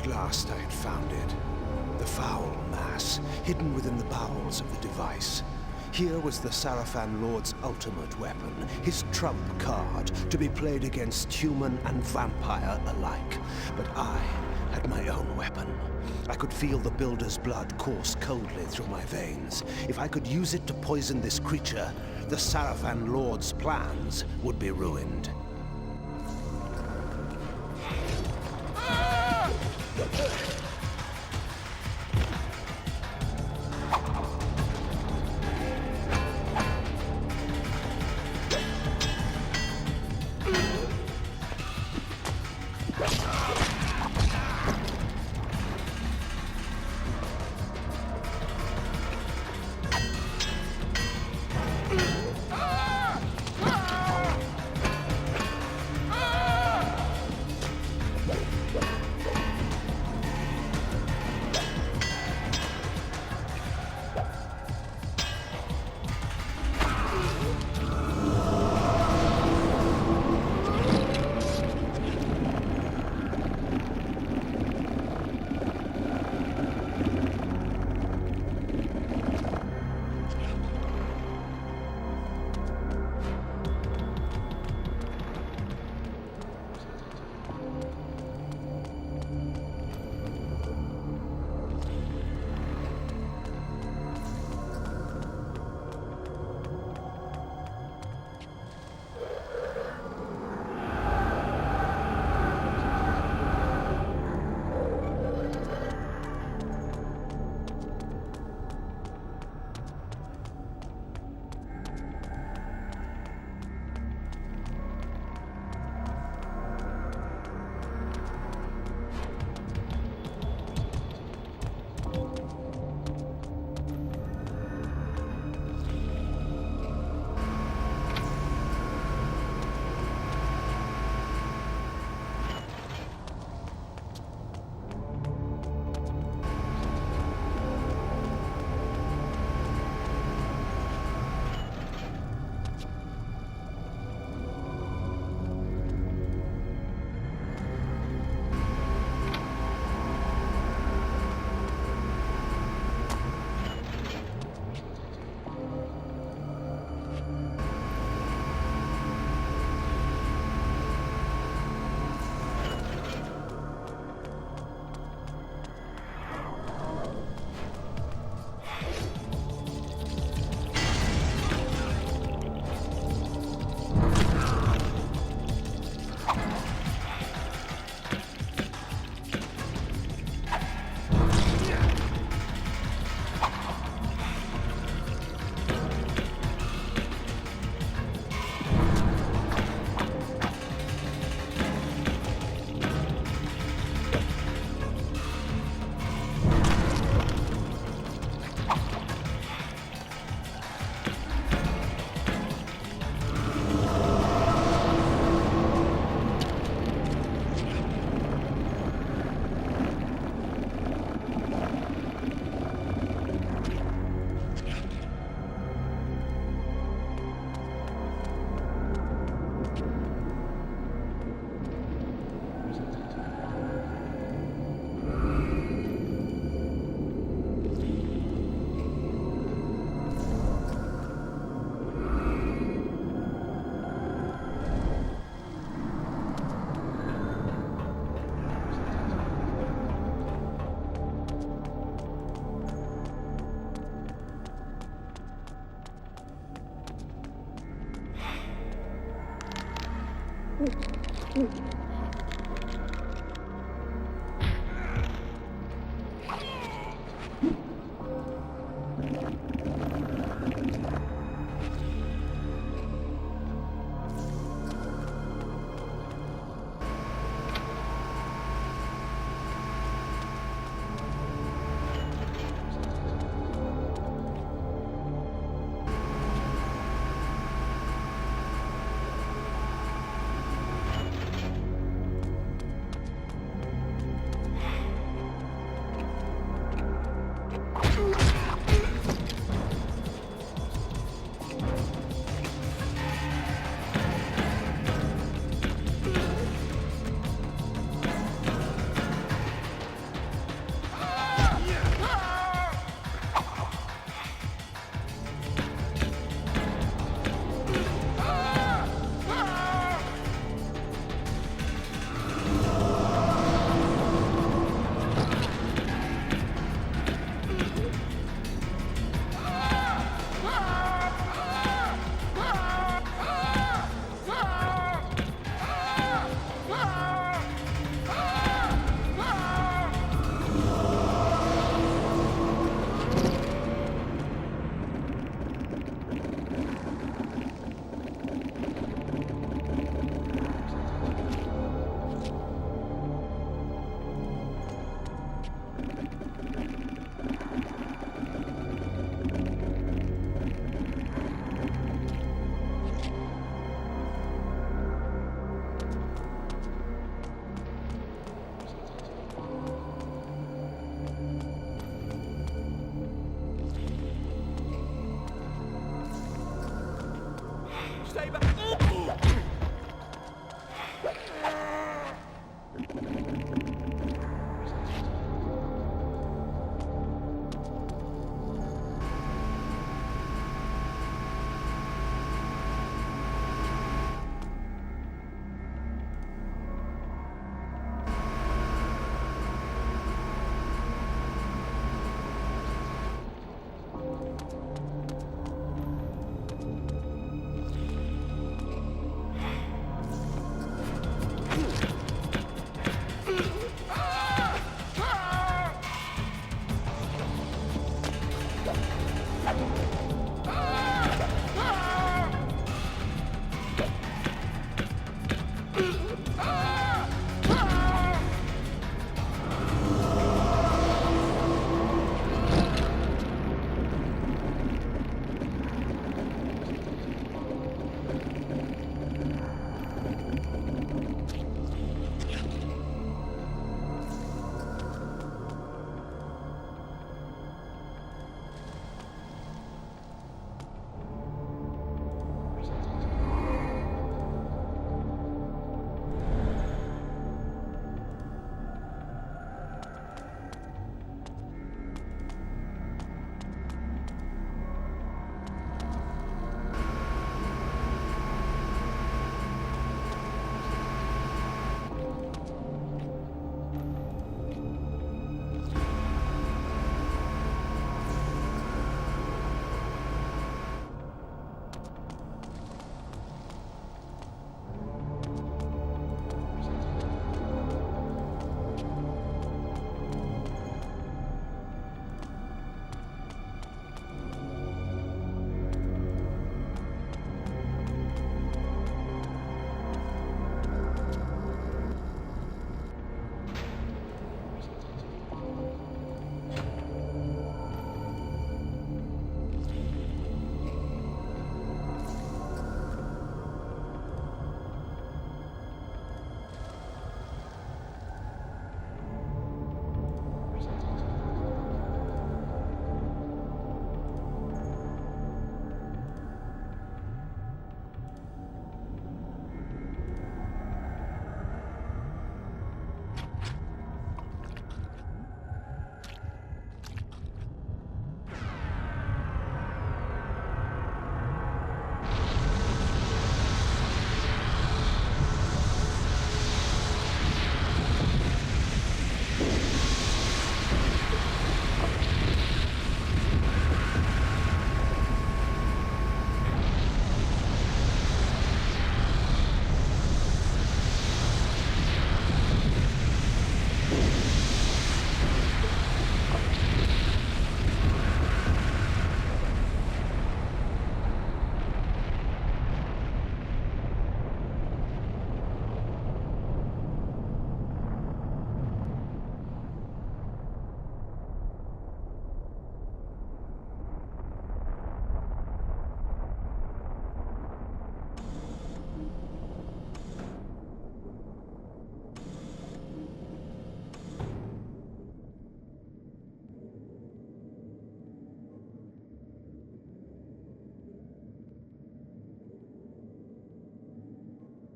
At last I had found it. The foul mass, hidden within the bowels of the device. Here was the Sarafan Lord's ultimate weapon, his trump card, to be played against human and vampire alike. But I had my own weapon. I could feel the Builder's blood course coldly through my veins. If I could use it to poison this creature, the Sarafan Lord's plans would be ruined.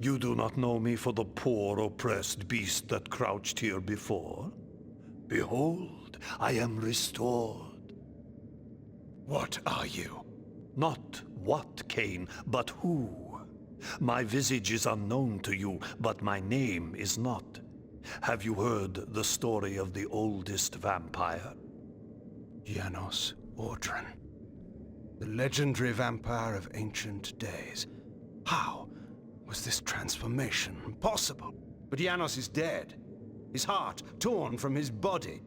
You do not know me for the poor, oppressed beast that crouched here before? Behold, I am restored. What are you? Not what, Kain, but who. My visage is unknown to you, but my name is not. Have you heard the story of the oldest vampire? Janos Audron. The legendary vampire of ancient days. How was this transformation possible? But Janos is dead. His heart torn from his body.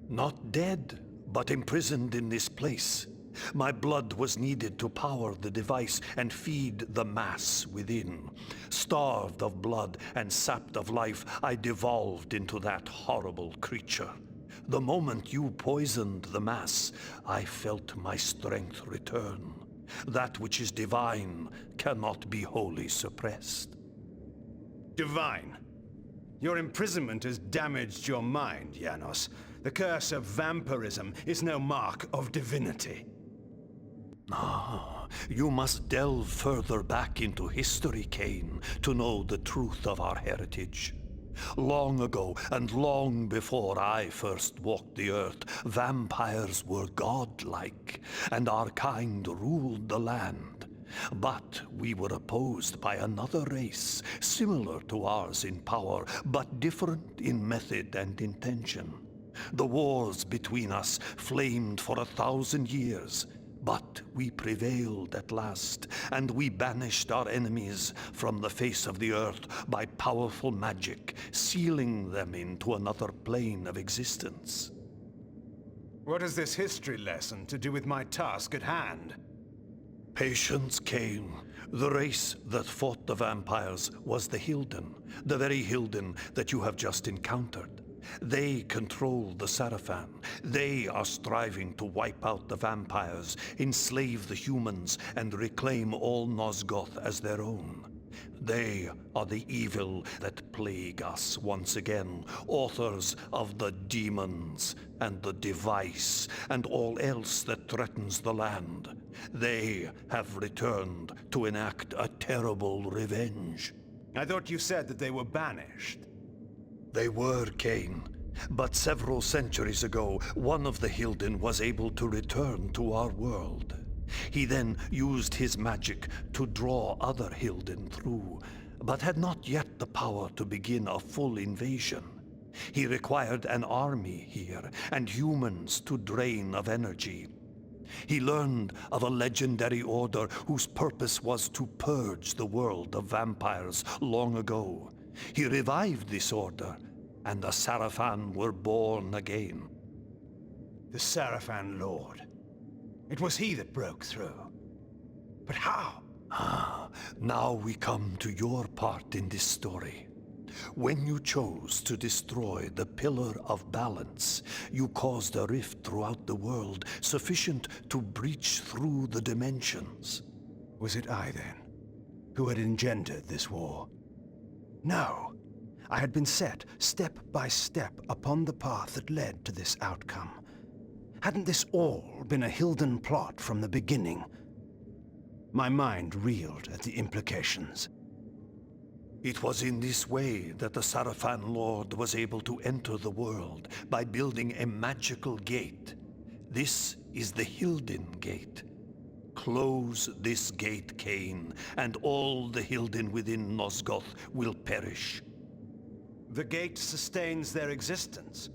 Not dead, but imprisoned in this place. My blood was needed to power the device and feed the mass within. Starved of blood and sapped of life, I devolved into that horrible creature. The moment you poisoned the mass, I felt my strength return. That which is divine cannot be wholly suppressed. Divine? Your imprisonment has damaged your mind, Janos. The curse of vampirism is no mark of divinity. You must delve further back into history, Kain, to know the truth of our heritage. Long ago, and long before I first walked the earth, vampires were godlike, and our kind ruled the land. But we were opposed by another race, similar to ours in power, but different in method and intention. The wars between us flamed for 1,000 years, but we prevailed at last, and we banished our enemies from the face of the earth by powerful magic, sealing them into another plane of existence. What has this history lesson to do with my task at hand? Patience, Kain. The race that fought the vampires was the Hilden, the very Hilden that you have just encountered. They control the Sarafan. They are striving to wipe out the vampires, enslave the humans, and reclaim all Nosgoth as their own. They are the evil that plague us once again, authors of the demons and the device and all else that threatens the land. They have returned to enact a terrible revenge. I thought you said that they were banished. They were, Kain. But several centuries ago, one of the Hilden was able to return to our world. He then used his magic to draw other Hilden through, but had not yet the power to begin a full invasion. He required an army here, and humans to drain of energy. He learned of a legendary order whose purpose was to purge the world of vampires long ago. He revived this order, and the Sarafan were born again. The Sarafan Lord. It was he that broke through. But how? Now we come to your part in this story. When you chose to destroy the Pillar of Balance, you caused a rift throughout the world sufficient to breach through the dimensions. Was it I, then, who had engendered this war? No. I had been set, step by step, upon the path that led to this outcome. Hadn't this all been a Hilden plot from the beginning? My mind reeled at the implications. It was in this way that the Sarafan Lord was able to enter the world, by building a magical gate. This is the Hilden Gate. Close this gate, Kain, and all the Hilden within Nosgoth will perish. The gate sustains their existence.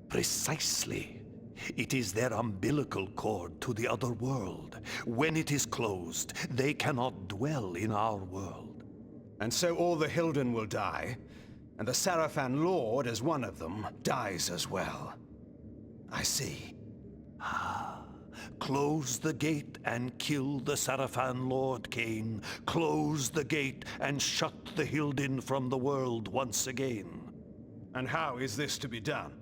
Precisely. It is their umbilical cord to the other world. When it is closed, they cannot dwell in our world. And so all the Hilden will die, and the Sarafan Lord, as one of them, dies as well. I see. Close the gate and kill the Sarafan Lord, Kain. Close the gate and shut the Hilden from the world once again. And how is this to be done?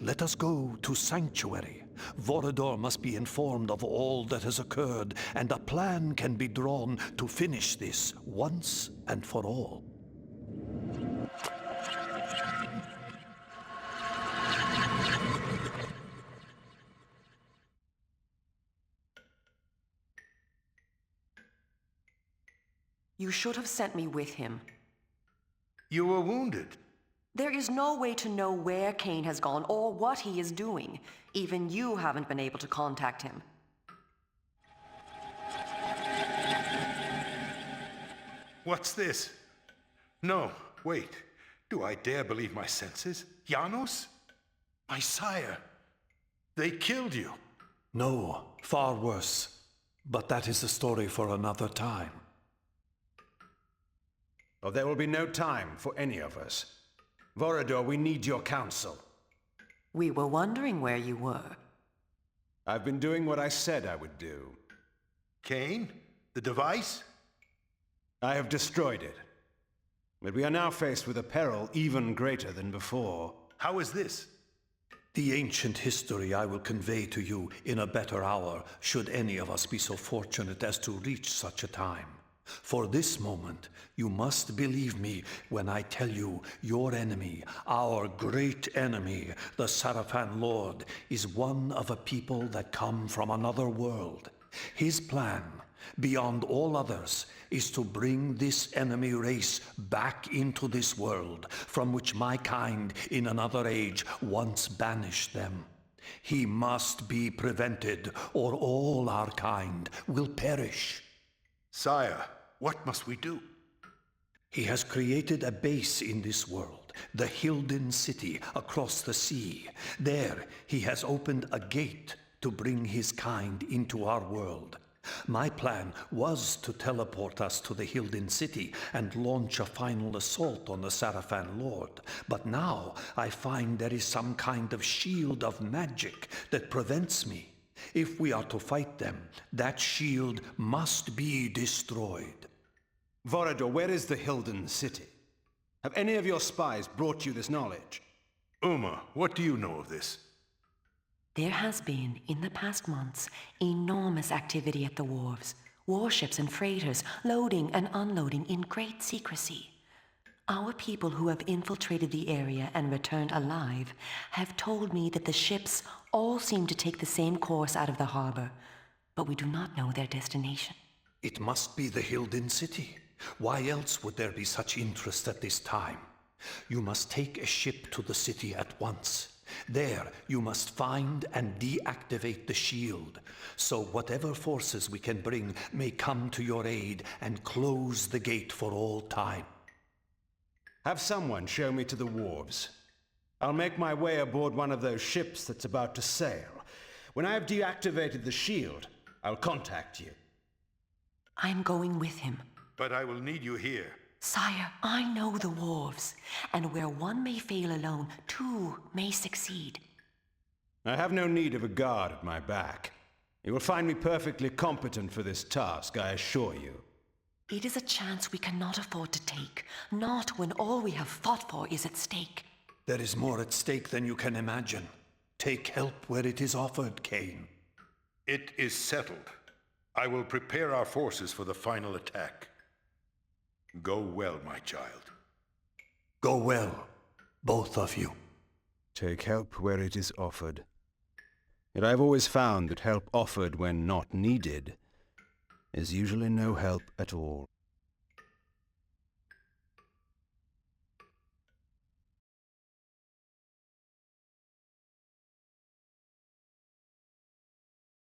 Let us go to Sanctuary. Vorador must be informed of all that has occurred, and a plan can be drawn to finish this once and for all. You should have sent me with him. You were wounded. There is no way to know where KAIN has gone or what he is doing. Even you haven't been able to contact him. What's this? No, wait. Do I dare believe my senses? Janos? My sire. They killed you. No, far worse. But that is a story for another time. Well, there will be no time for any of us. Vorador, we need your counsel. We were wondering where you were. I've been doing what I said I would do. KAIN? The device? I have destroyed it. But we are now faced with a peril even greater than before. How is this? The ancient history I will convey to you in a better hour, should any of us be so fortunate as to reach such a time. For this moment, you must believe me when I tell you your enemy, our great enemy, the Sarafan Lord, is one of a people that come from another world. His plan, beyond all others, is to bring this enemy race back into this world, from which my kind in another age once banished them. He must be prevented, or all our kind will perish. Sire, what must we do? He has created a base in this world, the Hilden City across the sea. There, he has opened a gate to bring his kind into our world. My plan was to teleport us to the Hilden City and launch a final assault on the Sarafan Lord. But now I find there is some kind of shield of magic that prevents me. If we are to fight them, that shield must be destroyed. Vorador, where is the Hilden City? Have any of your spies brought you this knowledge? Uma, what do you know of this? There has been, in the past months, enormous activity at the wharves. Warships and freighters loading and unloading in great secrecy. Our people who have infiltrated the area and returned alive have told me that the ships all seem to take the same course out of the harbor, but we do not know their destination. It must be the Hilden City. Why else would there be such interest at this time? You must take a ship to the city at once. There, you must find and deactivate the shield, so whatever forces we can bring may come to your aid and close the gate for all time. Have someone show me to the wharves. I'll make my way aboard one of those ships that's about to sail. When I have deactivated the shield, I'll contact you. I'm going with him. But I will need you here. Sire, I know the wharves, and where one may fail alone, two may succeed. I have no need of a guard at my back. You will find me perfectly competent for this task, I assure you. It is a chance we cannot afford to take, not when all we have fought for is at stake. There is more at stake than you can imagine. Take help where it is offered, KAIN. It is settled. I will prepare our forces for the final attack. Go well, my child. Go well, both of you. Take help where it is offered. Yet I've always found that help offered when not needed is usually no help at all.